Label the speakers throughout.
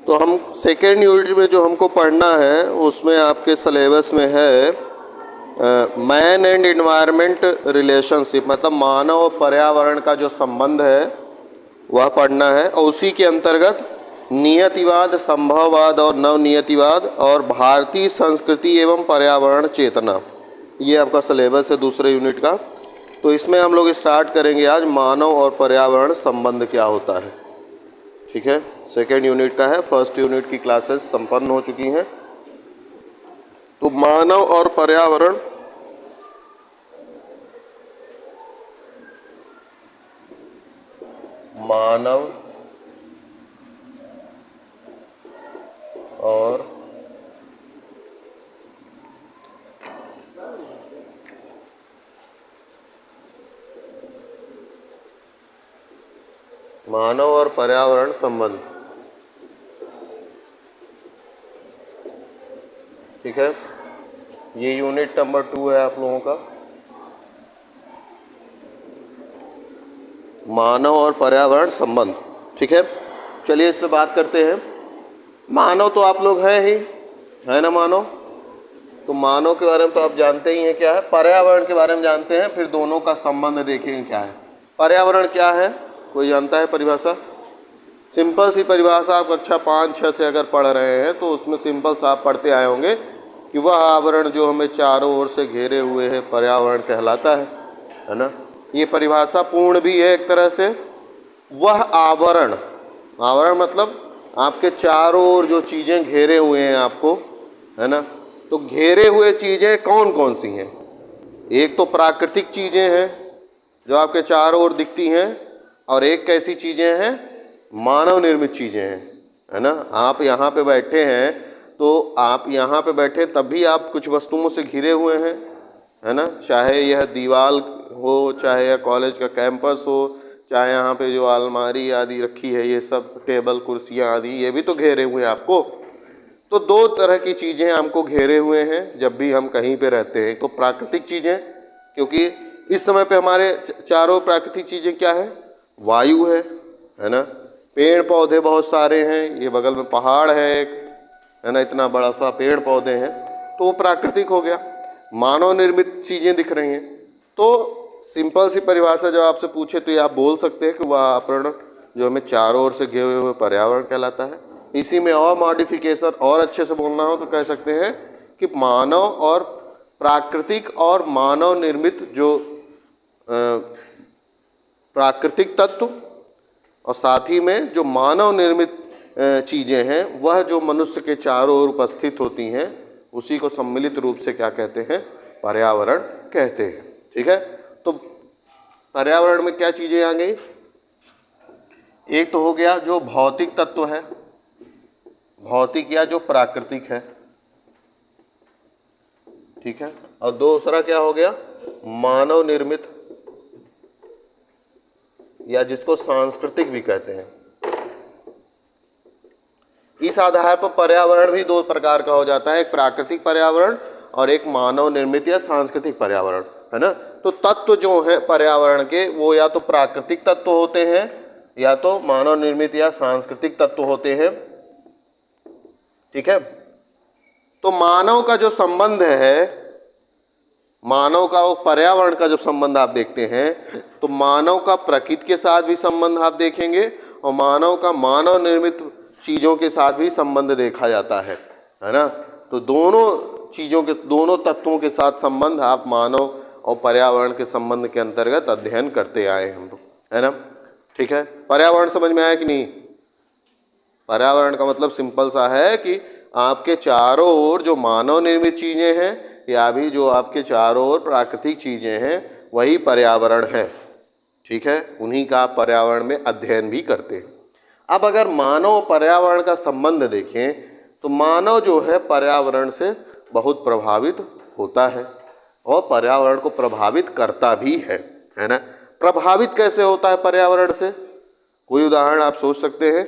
Speaker 1: तो हम second unit में जो हमको पढ़ना है उसमें आपके सिलेबस में है मैन एंड इन्वायरमेंट रिलेशनशिप, मतलब मानव और पर्यावरण का जो संबंध है वह पढ़ना है। और उसी के अंतर्गत नियतिवाद, संभववाद और नवनियतिवाद और भारतीय संस्कृति एवं पर्यावरण चेतना, ये आपका सिलेबस है दूसरे यूनिट का। तो इसमें हम लोग स्टार्ट करेंगे आज मानव और पर्यावरण संबंध क्या होता है। ठीक है, सेकेंड यूनिट का है, फर्स्ट यूनिट की क्लासेस संपन्न हो चुकी हैं। तो मानव और पर्यावरण मानव और पर्यावरण संबंध। ठीक है, ये यूनिट नंबर 2 है आप लोगों का, मानव और पर्यावरण संबंध। ठीक है, चलिए इस पे बात करते हैं। मानव तो आप लोग हैं ही, है ना मानव? तो मानव के बारे में तो आप जानते ही हैं क्या है। पर्यावरण के बारे में जानते हैं, फिर दोनों का संबंध देखेंगे क्या है। पर्यावरण क्या है, कोई जानता है परिभाषा? सिंपल सी परिभाषा आप कक्षा 5-6 से अगर पढ़ रहे हैं तो उसमें सिंपल सा आप पढ़ते आए होंगे कि वह आवरण जो हमें चारों ओर से घेरे हुए है पर्यावरण कहलाता है ना। ये परिभाषा पूर्ण भी है एक तरह से। वह आवरण, आवरण मतलब आपके चारों ओर जो चीज़ें घेरे हुए हैं आपको, है ना। तो घेरे हुए चीज़ें कौन कौन सी हैं? एक तो प्राकृतिक चीज़ें हैं जो आपके चारों ओर दिखती हैं, और एक कैसी चीज़ें हैं? मानव निर्मित चीज़ें हैं, है ना। आप यहाँ पे बैठे हैं तो आप यहाँ पे बैठे तब भी आप कुछ वस्तुओं से घिरे हुए हैं, है ना। चाहे यह दीवार हो, चाहे यह कॉलेज का कैंपस हो, चाहे यहाँ पे जो अलमारी आदि रखी है, ये सब टेबल कुर्सियाँ आदि, ये भी तो घेरे हुए हैं आपको। तो दो तरह की चीज़ें हमको घेरे हुए हैं जब भी हम कहीं पे रहते हैं। तो प्राकृतिक चीज़ें, क्योंकि इस समय पे हमारे चारों प्राकृतिक चीज़ें क्या है? वायु है ना। पेड़ पौधे बहुत सारे हैं, ये बगल में पहाड़ है एक, है ना, इतना बड़ा सा पेड़ पौधे हैं, तो वो प्राकृतिक हो गया। मानव निर्मित चीज़ें दिख रही हैं। तो सिंपल सी परिभाषा जब आपसे पूछे तो ये आप बोल सकते हैं कि वह आवरण जो हमें चारों ओर से घेरे हुए पर्यावरण कहलाता है। इसी में और मॉडिफिकेशन और अच्छे से बोलना हो तो कह सकते हैं कि मानव और प्राकृतिक और मानव निर्मित जो प्राकृतिक तत्व और साथ ही में जो मानव निर्मित चीज़ें हैं, वह जो मनुष्य के चारों ओर उपस्थित होती हैं, उसी को सम्मिलित रूप से क्या कहते हैं? पर्यावरण कहते हैं। ठीक है, तो पर्यावरण में क्या चीज़ें आ गई? एक तो हो गया जो भौतिक तत्व है, भौतिक या जो प्राकृतिक है, ठीक है। और दूसरा क्या हो गया? मानव निर्मित, या जिसको सांस्कृतिक भी कहते हैं। इस आधार पर पर्यावरण भी दो प्रकार का हो जाता है, एक प्राकृतिक पर्यावरण और एक मानव निर्मित या सांस्कृतिक पर्यावरण, है ना। तो तत्व जो है पर्यावरण के, वो या तो प्राकृतिक तत्व होते हैं या तो मानव निर्मित या सांस्कृतिक तत्व होते हैं। ठीक है, तो मानव का जो संबंध है, मानव का और पर्यावरण का जब संबंध आप देखते हैं तो मानव का प्रकृति के साथ भी संबंध आप देखेंगे और मानव का मानव निर्मित चीज़ों के साथ भी संबंध देखा जाता है ना। तो दोनों चीज़ों के, दोनों तत्वों के साथ संबंध आप मानव और पर्यावरण के संबंध के अंतर्गत अध्ययन करते आए हम लोग, है ना। ठीक है, पर्यावरण समझ में आया कि नहीं? पर्यावरण का मतलब सिंपल सा है कि आपके चारों ओर जो मानव निर्मित चीज़ें हैं या भी जो आपके चारों ओर प्राकृतिक चीज़ें हैं, वही पर्यावरण है। ठीक है, उन्हीं का आप पर्यावरण में अध्ययन भी करते हैं। अब अगर मानव पर्यावरण का संबंध देखें तो मानव जो है पर्यावरण से बहुत प्रभावित होता है और पर्यावरण को प्रभावित करता भी है ना। प्रभावित कैसे होता है पर्यावरण से? कोई उदाहरण आप सोच सकते हैं?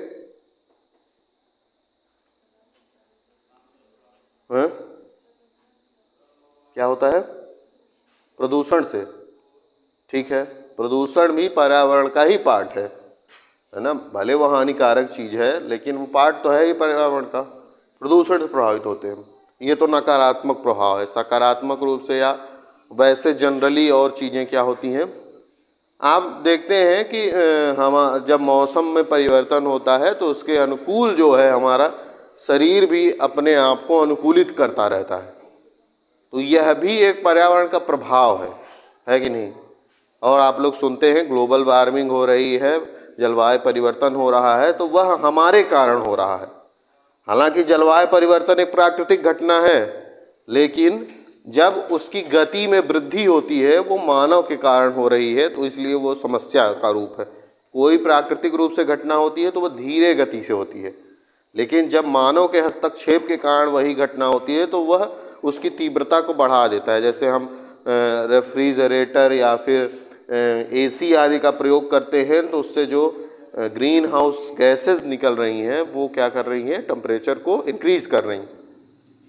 Speaker 1: क्या होता है? प्रदूषण से। ठीक है, प्रदूषण भी पर्यावरण का ही पार्ट है है ना। भले वो हानिकारक चीज़ है लेकिन वो पार्ट तो है ही पर्यावरण का, प्रदूषण से प्रभावित होते हैं। ये तो नकारात्मक प्रभाव है। सकारात्मक रूप से या वैसे जनरली और चीज़ें क्या होती हैं, आप देखते हैं कि हम जब मौसम में परिवर्तन होता है तो उसके अनुकूल जो है हमारा शरीर भी अपने आप को अनुकूलित करता रहता है। तो यह भी एक पर्यावरण का प्रभाव है कि नहीं। और आप लोग सुनते हैं ग्लोबल वार्मिंग हो रही है, जलवायु परिवर्तन हो रहा है, तो वह हमारे कारण हो रहा है। हालांकि जलवायु परिवर्तन एक प्राकृतिक घटना है, लेकिन जब उसकी गति में वृद्धि होती है वो मानव के कारण हो रही है, तो इसलिए वो समस्या का रूप है। कोई प्राकृतिक रूप से घटना होती है तो वह धीरे गति से होती है, लेकिन जब मानव के हस्तक्षेप के कारण वही घटना होती है तो वह उसकी तीव्रता को बढ़ा देता है। जैसे हम रेफ्रिजरेटर या फिर एसी आदि का प्रयोग करते हैं तो उससे जो ग्रीन हाउस गैसेस निकल रही हैं वो क्या कर रही हैं, टेम्परेचर को इंक्रीज कर रही हैं।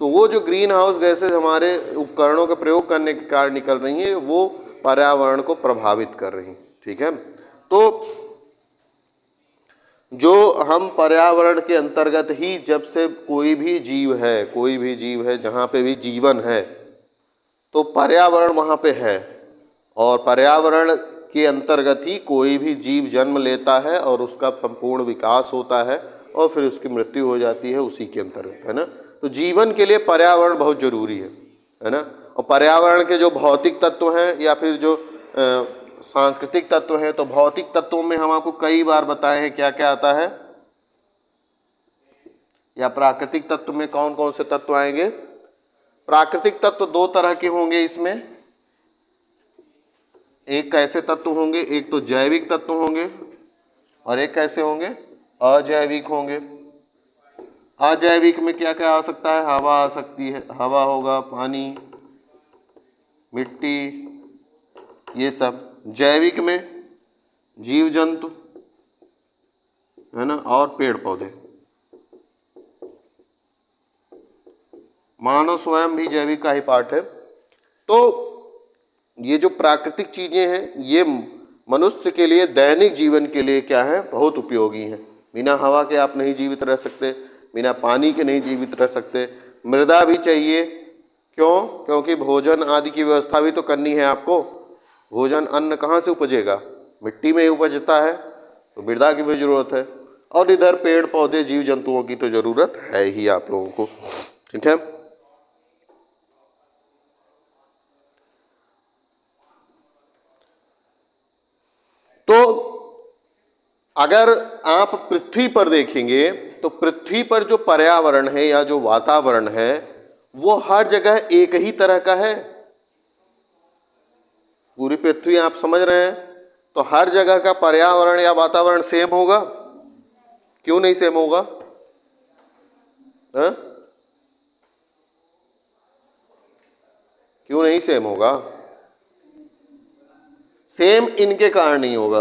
Speaker 1: तो वो जो ग्रीन हाउस गैसेस हमारे उपकरणों के प्रयोग करने के कारण निकल रही हैं वो पर्यावरण को प्रभावित कर रही हैं। ठीक है, तो जो हम पर्यावरण के अंतर्गत ही जब से कोई भी जीव है जहाँ पे भी जीवन है तो पर्यावरण वहाँ पे है, और पर्यावरण के अंतर्गत ही कोई भी जीव जन्म लेता है और उसका संपूर्ण विकास होता है और फिर उसकी मृत्यु हो जाती है उसी के अंतर्गत, है ना। तो जीवन के लिए पर्यावरण बहुत जरूरी है ना। और पर्यावरण के जो भौतिक तत्व हैं या फिर जो सांस्कृतिक तत्व हैं, तो भौतिक तत्वों में हम आपको कई बार बताए हैं क्या क्या आता है, या प्राकृतिक तत्व में कौन कौन से तत्व आएंगे। प्राकृतिक तत्व दो तरह के होंगे इसमें, एक कैसे तत्व होंगे, एक तो जैविक तत्व होंगे और एक कैसे होंगे, अजैविक होंगे। अजैविक में क्या क्या आ सकता है, हवा आ सकती है, हवा होगा, पानी, मिट्टी, ये सब। जैविक में जीव जंतु, है ना, और पेड़ पौधे। मानव स्वयं भी जैविक का ही पार्ट है। तो ये जो प्राकृतिक चीजें हैं ये मनुष्य के लिए दैनिक जीवन के लिए क्या है, बहुत उपयोगी हैं। बिना हवा के आप नहीं जीवित रह सकते, बिना पानी के नहीं जीवित रह सकते। मृदा भी चाहिए, क्यों, क्योंकि भोजन आदि की व्यवस्था भी तो करनी है आपको। भोजन अन्न कहाँ से उपजेगा, मिट्टी में ही उपजता है, तो मृदा की भी जरूरत है। और इधर पेड़ पौधे जीव जंतुओं की तो जरूरत है ही आप लोगों को। ठीक है, तो अगर आप पृथ्वी पर देखेंगे तो पृथ्वी पर जो पर्यावरण है या जो वातावरण है वो हर जगह एक ही तरह का है। पूरी पृथ्वी आप समझ रहे हैं, तो हर जगह का पर्यावरण या वातावरण सेम होगा? क्यों नहीं सेम होगा? है? क्यों नहीं सेम होगा? सेम इनके कारण नहीं होगा,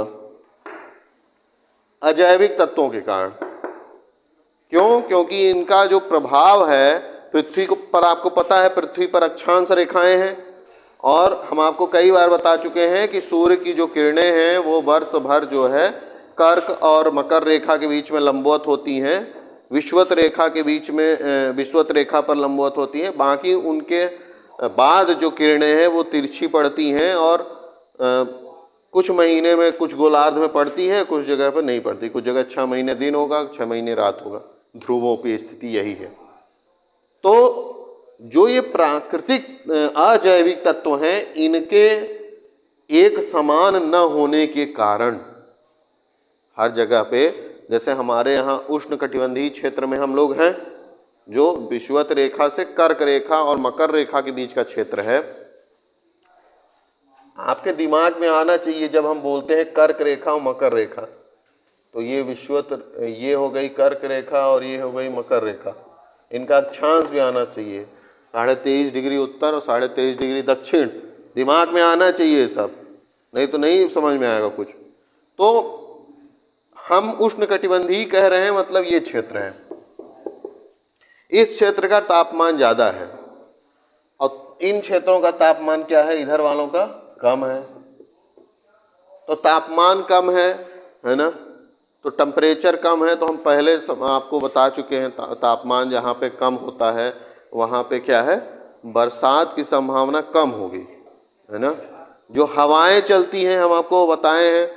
Speaker 1: अजैविक तत्वों के कारण। क्यों? क्योंकि इनका जो प्रभाव है पृथ्वी को पर, आपको पता है पृथ्वी पर अक्षांश रेखाएं हैं, और हम आपको कई बार बता चुके हैं कि सूर्य की जो किरणें हैं वो वर्ष भर जो है कर्क और मकर रेखा के बीच में लंबवत होती हैं, विषुवत रेखा के बीच में विषुवत रेखा पर लंबवत होती हैं। बाकी उनके बाद जो किरणें हैं वो तिरछी पड़ती हैं और कुछ महीने में, कुछ गोलार्ध में पड़ती है, कुछ जगह पर नहीं पड़ती। कुछ जगह 6 महीने दिन होगा, 6 महीने रात होगा। ध्रुवों की स्थिति यही है। तो जो ये प्राकृतिक अजैविक तत्व हैं इनके एक समान न होने के कारण हर जगह पे, जैसे हमारे यहाँ उष्णकटिबंधीय क्षेत्र में हम लोग हैं, जो विषुवत रेखा से कर्क रेखा और मकर रेखा के बीच का क्षेत्र है, आपके दिमाग में आना चाहिए जब हम बोलते हैं कर्क रेखा और मकर रेखा, तो ये विषुवत, ये हो गई कर्क रेखा और ये हो गई मकर रेखा, इनका अक्षांश भी आना चाहिए। 23.5 डिग्री उत्तर और 23.5 डिग्री दक्षिण दिमाग में आना चाहिए सब, नहीं तो नहीं समझ में आएगा कुछ। तो हम उष्णकटिबंधीय कह रहे हैं, मतलब ये क्षेत्र है, इस क्षेत्र का तापमान ज़्यादा है और इन क्षेत्रों का तापमान क्या है, इधर वालों का कम है। तो तापमान कम है ना, तो टेम्परेचर कम है तो हम पहले आपको बता चुके हैं, तापमान जहाँ पे कम होता है वहाँ पे क्या है, बरसात की संभावना कम होगी, है ना। जो हवाएं चलती हैं हम आपको बताए हैं,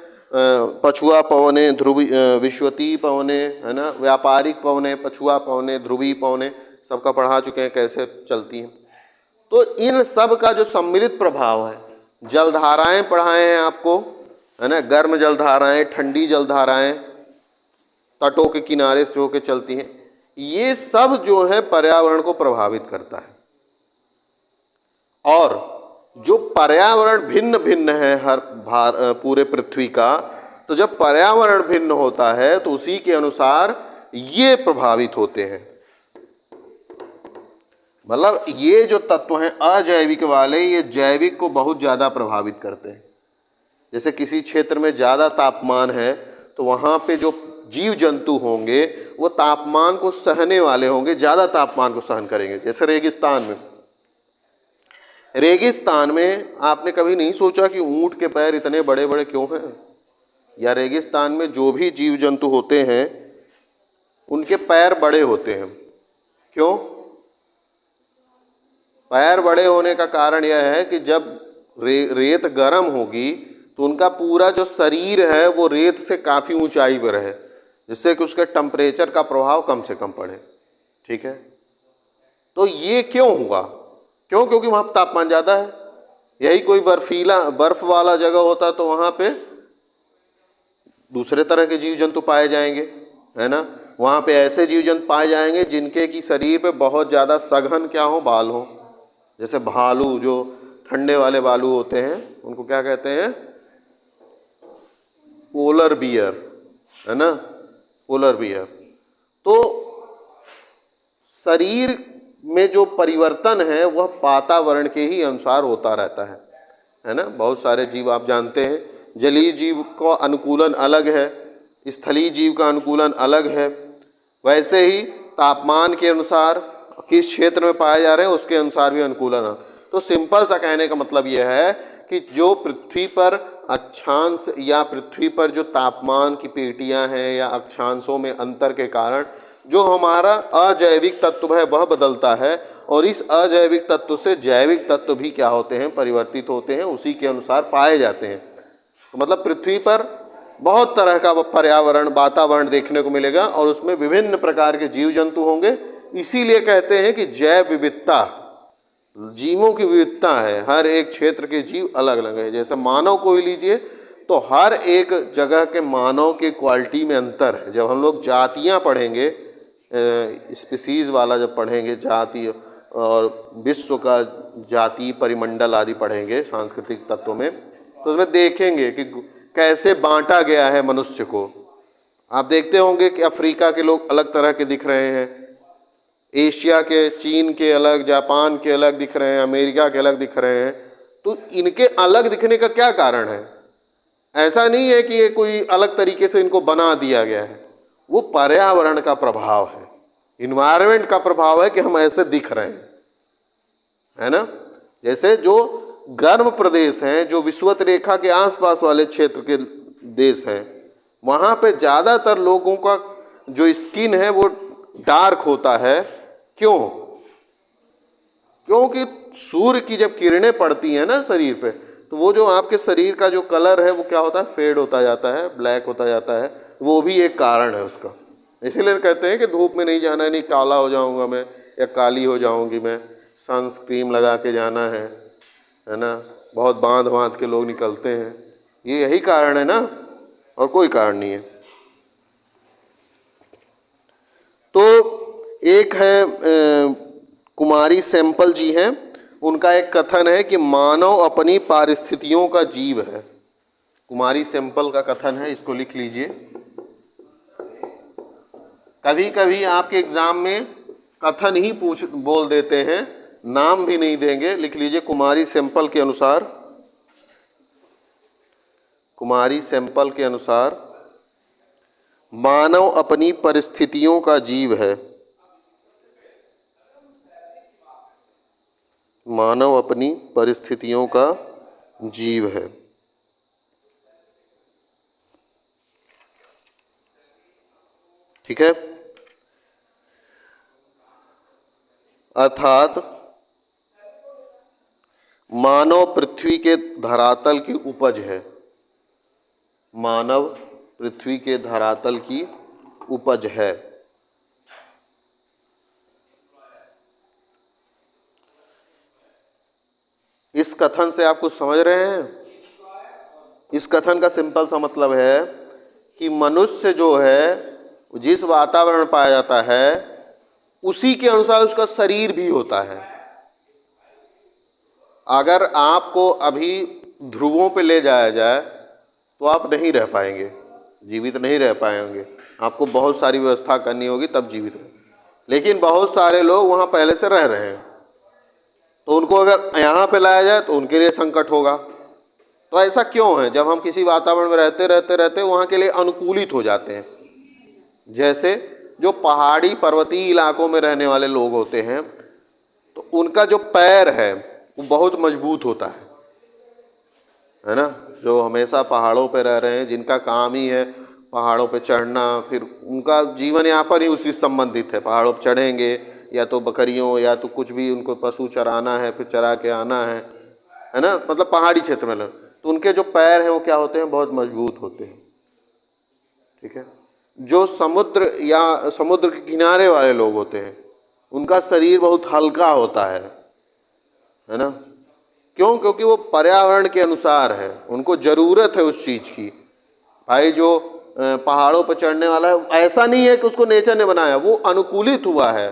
Speaker 1: पछुआ पवने, ध्रुवी विश्वतीय पवने, है ना, व्यापारिक पवने, पछुआ पवने, ध्रुवीय पवने, सबका पढ़ा चुके हैं कैसे चलती हैं। तो इन सब का जो सम्मिलित प्रभाव है, जलधाराएं पढ़ाए हैं आपको, है ना, गर्म जलधाराएं, ठंडी जलधाराएं, तटों के किनारे से होकर चलती हैं, ये सब जो है पर्यावरण को प्रभावित करता है। और जो पर्यावरण भिन्न भिन्न है पूरे पृथ्वी का, तो जब पर्यावरण भिन्न होता है तो उसी के अनुसार ये प्रभावित होते हैं। मतलब ये जो तत्व हैं अजैविक वाले, ये जैविक को बहुत ज़्यादा प्रभावित करते हैं। जैसे किसी क्षेत्र में ज़्यादा तापमान है तो वहाँ पे जो जीव जंतु होंगे वो तापमान को सहने वाले होंगे, ज़्यादा तापमान को सहन करेंगे। जैसे रेगिस्तान में आपने कभी नहीं सोचा कि ऊँट के पैर इतने बड़े बड़े क्यों हैं, या रेगिस्तान में जो भी जीव जंतु होते हैं उनके पैर बड़े होते हैं। क्यों? पैर बड़े होने का कारण यह है कि जब रेत गर्म होगी तो उनका पूरा जो शरीर है वो रेत से काफ़ी ऊंचाई पर है, जिससे कि उसके टेम्परेचर का प्रभाव कम से कम पड़े। ठीक है, तो ये क्यों हुआ? क्यों? क्योंकि वहाँ तापमान ज़्यादा है। यही कोई बर्फ वाला जगह होता तो वहाँ पे दूसरे तरह के जीव जंतु पाए जाएंगे, है ना। वहाँ पे ऐसे जीव जंतु पाए जाएंगे जिनके की शरीर पे बहुत ज़्यादा सघन क्या हो, बाल हो। जैसे भालू, जो ठंडे वाले भालू होते हैं उनको क्या कहते हैं, पोलर बियर, है ना, पोलर बियर। तो शरीर में जो परिवर्तन है वह वातावरण के ही अनुसार होता रहता है ना। बहुत सारे जीव आप जानते हैं, जलीय जीव का अनुकूलन अलग है, स्थलीय जीव का अनुकूलन अलग है। वैसे ही तापमान के अनुसार किस क्षेत्र में पाए जा रहे हैं उसके अनुसार भी अनुकूलन है। तो सिंपल सा कहने का मतलब यह है कि जो पृथ्वी पर अक्षांश या पृथ्वी पर जो तापमान की पेटियां हैं या अक्षांशों में अंतर के कारण जो हमारा अजैविक तत्व है वह बदलता है, और इस अजैविक तत्व से जैविक तत्व भी क्या होते हैं, परिवर्तित होते हैं, उसी के अनुसार पाए जाते हैं। तो मतलब पृथ्वी पर बहुत तरह का पर्यावरण, वातावरण देखने को मिलेगा और उसमें विभिन्न प्रकार के जीव जंतु होंगे। इसीलिए कहते हैं कि जैव विविधता, जीवों की विविधता है, हर एक क्षेत्र के जीव अलग अलग है। जैसे मानव को ही लीजिए तो हर एक जगह के मानव के क्वालिटी में अंतर है। जब हम लोग जातियाँ पढ़ेंगे, स्पीसीज वाला जब पढ़ेंगे, जाति और विश्व का जाति परिमंडल आदि पढ़ेंगे सांस्कृतिक तत्वों में, तो उसमें देखेंगे कि कैसे बांटा गया है मनुष्य को। आप देखते होंगे कि अफ्रीका के लोग अलग तरह के दिख रहे हैं, एशिया के, चीन के अलग, जापान के अलग दिख रहे हैं, अमेरिका के अलग दिख रहे हैं। तो इनके अलग दिखने का क्या कारण है? ऐसा नहीं है कि ये कोई अलग तरीके से इनको बना दिया गया है, वो पर्यावरण का प्रभाव है, इन्वायरमेंट का प्रभाव है कि हम ऐसे दिख रहे हैं, है ना। जैसे जो गर्म प्रदेश हैं, जो विषुवत रेखा के आसपास वाले क्षेत्र के देश हैं, वहाँ पे ज़्यादातर लोगों का जो स्किन है वो डार्क होता है। क्यों? क्योंकि सूर्य की जब किरणें पड़ती हैं ना शरीर पे, तो वो जो आपके शरीर का जो कलर है वो क्या होता है, फेड होता जाता है, ब्लैक होता जाता है। वो भी एक कारण है उसका। इसीलिए कहते हैं कि धूप में नहीं जाना है, नहीं काला हो जाऊंगा मैं या काली हो जाऊंगी मैं, सनस्क्रीन लगा के जाना है ना। बहुत बांध के लोग निकलते हैं, ये यही कारण है ना, और कोई कारण नहीं है। तो एक है कुमारी सैंपल जी हैं, उनका एक कथन है कि मानव अपनी पारिस्थितियों का जीव है। कुमारी सैंपल का कथन है, इसको लिख लीजिए। कभी कभी आपके एग्जाम में कथन ही बोल देते हैं, नाम भी नहीं देंगे। लिख लीजिए, कुमारी सैंपल के अनुसार, कुमारी सैंपल के अनुसार मानव अपनी परिस्थितियों का जीव है। मानव अपनी परिस्थितियों का जीव है। ठीक है। अर्थात मानव पृथ्वी के धरातल की उपज है। मानव पृथ्वी के धरातल की उपज है। इस कथन से आप कुछ समझ रहे हैं? इस कथन का सिंपल सा मतलब है कि मनुष्य जो है जिस वातावरण में पाया जाता है उसी के अनुसार उसका शरीर भी होता है। अगर आपको अभी ध्रुवों पे ले जाया जाए तो आप नहीं रह पाएंगे, जीवित नहीं रह पाएंगे। आपको बहुत सारी व्यवस्था करनी होगी तब जीवित रह। लेकिन बहुत सारे लोग वहाँ पहले से रह रहे हैं, तो उनको अगर यहाँ पे लाया जाए तो उनके लिए संकट होगा। तो ऐसा क्यों है? जब हम किसी वातावरण में रहते रहते रहते वहाँ के लिए अनुकूलित हो जाते हैं। जैसे जो पहाड़ी पर्वतीय इलाकों में रहने वाले लोग होते हैं तो उनका जो पैर है वो बहुत मजबूत होता है ना। जो हमेशा पहाड़ों पे रह रहे हैं, जिनका काम ही है पहाड़ों पे चढ़ना, फिर उनका जीवन यापन ही उसी से संबंधित है। पहाड़ों पे चढ़ेंगे या तो बकरियों या तो कुछ भी उनको पशु चराना है, फिर चरा के आना है ना। मतलब पहाड़ी क्षेत्र में तो उनके जो पैर हैं वो क्या होते हैं? बहुत मजबूत होते हैं। ठीक है। जो समुद्र या समुद्र के किनारे वाले लोग होते हैं उनका शरीर बहुत हल्का होता है ना। क्यों? क्योंकि वो पर्यावरण के अनुसार है, उनको ज़रूरत है उस चीज़ की। भाई जो पहाड़ों पर चढ़ने वाला है, ऐसा नहीं है कि उसको नेचर ने बनाया, वो अनुकूलित हुआ है।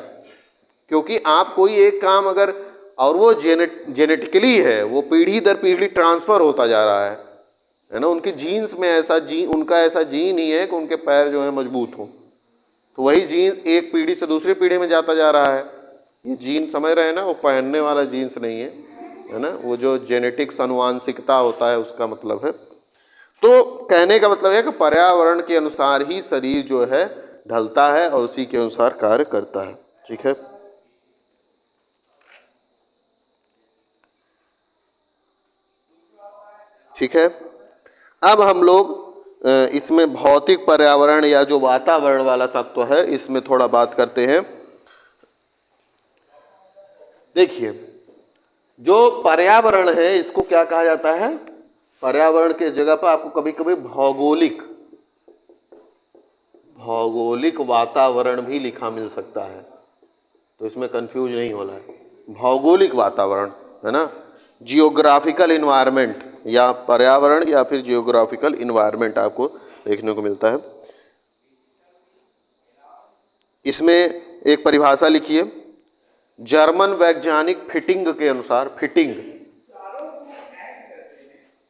Speaker 1: क्योंकि आप कोई एक काम अगर, और वो जेनेटिकली है, वो पीढ़ी दर पीढ़ी ट्रांसफ़र होता जा रहा है ना। उनके जीन्स में ऐसा उनका ऐसा जीन ही है कि उनके पैर जो है मजबूत हों। तो वही जीन एक पीढ़ी से दूसरी पीढ़ी में जाता जा रहा है। ये जीन समझ रहे हैं ना, वो पहनने वाला जीन्स नहीं है ना। वो जो जेनेटिक्स आनुवांशिकता होता है उसका मतलब है। तो कहने का मतलब है कि पर्यावरण के अनुसार ही शरीर जो है ढलता है और उसी के अनुसार कार्य करता है। ठीक है। ठीक है। अब हम लोग इसमें भौतिक पर्यावरण या जो वातावरण वाला तत्व है इसमें थोड़ा बात करते हैं। देखिए, जो पर्यावरण है इसको क्या कहा जाता है? पर्यावरण के जगह पर आपको कभी कभी भौगोलिक वातावरण भी लिखा मिल सकता है, तो इसमें कंफ्यूज नहीं होना है। भौगोलिक वातावरण है ना, जियोग्राफिकल इन्वायरमेंट, या पर्यावरण या फिर जियोग्राफिकल इन्वायरमेंट आपको देखने को मिलता है। इसमें एक परिभाषा लिखिए, जर्मन वैज्ञानिक फिटिंग के अनुसार,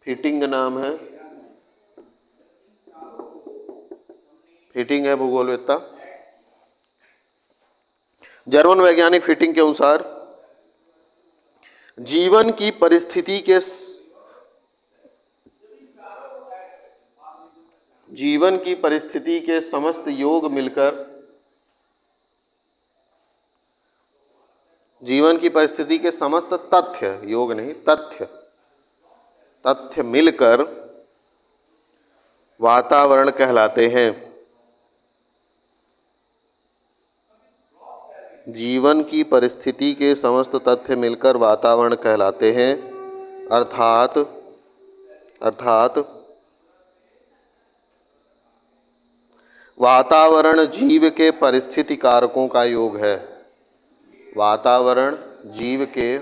Speaker 1: फिटिंग नाम है, फिटिंग है भूगोलवेत्ता। जर्मन वैज्ञानिक फिटिंग के अनुसार जीवन की परिस्थिति के समस्त योग मिलकर, जीवन की परिस्थिति के समस्त तथ्य, योग नहीं तथ्य मिलकर वातावरण कहलाते हैं। जीवन की परिस्थिति के समस्त तथ्य मिलकर वातावरण कहलाते हैं। अर्थात वातावरण जीव के परिस्थिति कारकों का योग है। वातावरण जीव के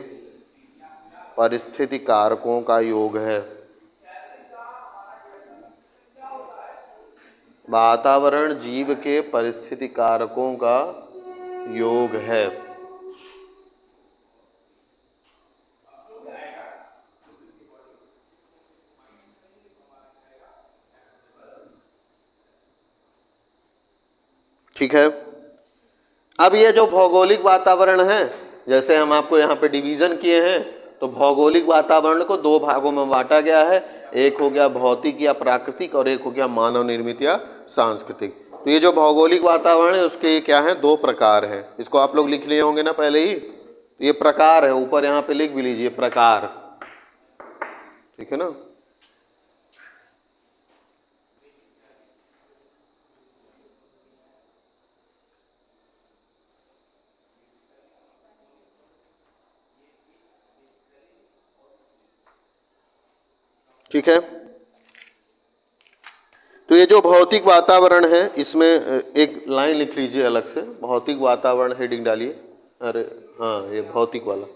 Speaker 1: परिस्थिति कारकों का योग है। वातावरण जीव के परिस्थिति कारकों का योग है। ठीक है। अब ये जो भौगोलिक वातावरण है, जैसे हम आपको यहाँ पे डिवीजन किए हैं, तो भौगोलिक वातावरण को दो भागों में बांटा गया है। एक हो गया भौतिक या प्राकृतिक और एक हो गया मानव निर्मित या सांस्कृतिक। तो ये जो भौगोलिक वातावरण है उसके क्या है? दो प्रकार हैं। इसको आप लोग लिख लिए होंगे ना पहले ही। तो ये प्रकार है, ऊपर यहाँ पे लिख भी लीजिए, प्रकार। ठीक है ना। ठीक है। तो ये जो भौतिक वातावरण है, इसमें एक लाइन लिख लीजिए अलग से, भौतिक वातावरण हेडिंग डालिए। अरे हाँ, ये भौतिक वाला,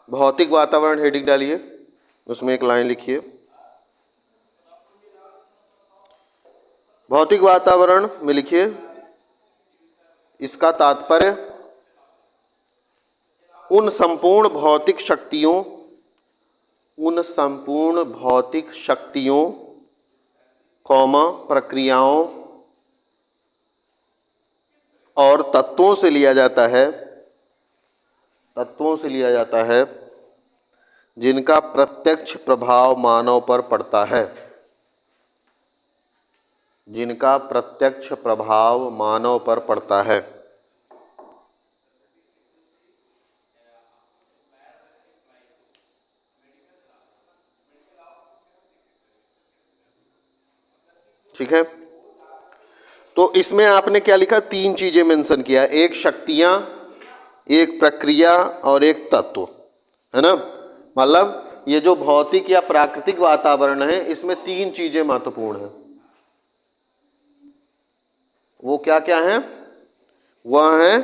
Speaker 1: भौतिक वातावरण हेडिंग डालिए, उसमें एक लाइन लिखिए। भौतिक वातावरण में लिखिए, इसका तात्पर्य उन संपूर्ण भौतिक शक्तियों, उन संपूर्ण भौतिक शक्तियों, प्रक्रियाओं और तत्वों से लिया जाता है, तत्वों से लिया जाता है जिनका प्रत्यक्ष प्रभाव मानव पर पड़ता है, जिनका प्रत्यक्ष प्रभाव मानव पर पड़ता है। ठीक है। तो इसमें आपने क्या लिखा, 3 चीजें मेंशन किया, एक शक्तियां, एक प्रक्रिया और एक तत्व, है ना। मतलब ये जो भौतिक या प्राकृतिक वातावरण है, इसमें 3 चीजें महत्वपूर्ण हैं। वो क्या क्या हैं? वह हैं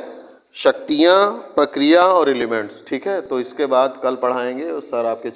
Speaker 1: शक्तियां, प्रक्रिया और एलिमेंट्स। ठीक है, तो इसके बाद कल पढ़ाएंगे, सर आपके